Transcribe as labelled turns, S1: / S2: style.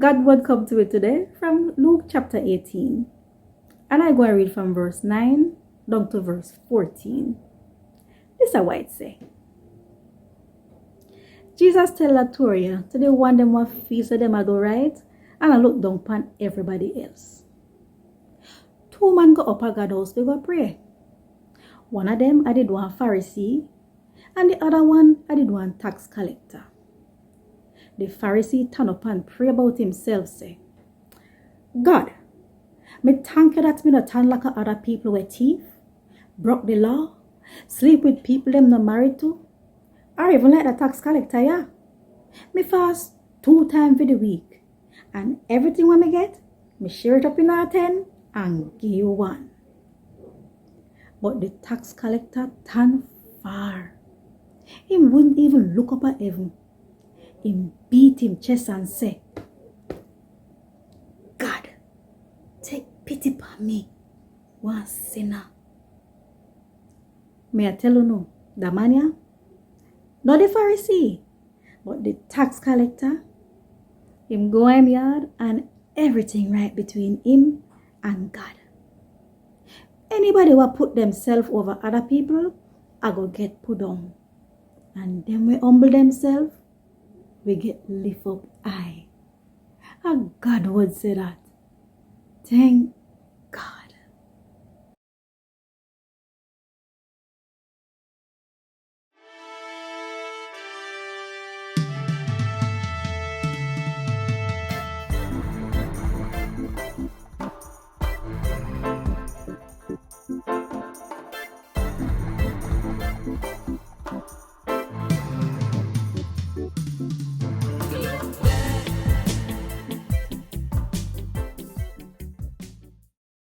S1: God word come to it today from Luke chapter 18. And I go and read from verse 9 down to verse 14. This is what it say. Jesus tell a story to the one them what feel so them a do right and I look down upon everybody else. Two men go up a God house to go pray. One of them I did one Pharisee and the other one I did one tax collector. The Pharisee turn up and pray about himself, say, God, me thank you that me not turn like other people with thief, broke the law, sleep with people them not married to, or even like the tax collector, yeah. Me fast 2 times for the week, and everything when me get, me share it up in a 10 and give you 1. But the tax collector turn far. He wouldn't even look up at heaven. He beat him chest and say, God, take pity upon me, one sinner. May I tell you no, the man here, not the Pharisee, but the tax collector, him go him yard and everything right between him and God. Anybody who put themselves over other people, I go get put down. And them we humble themselves, we get lift up high. And God would say that. Thank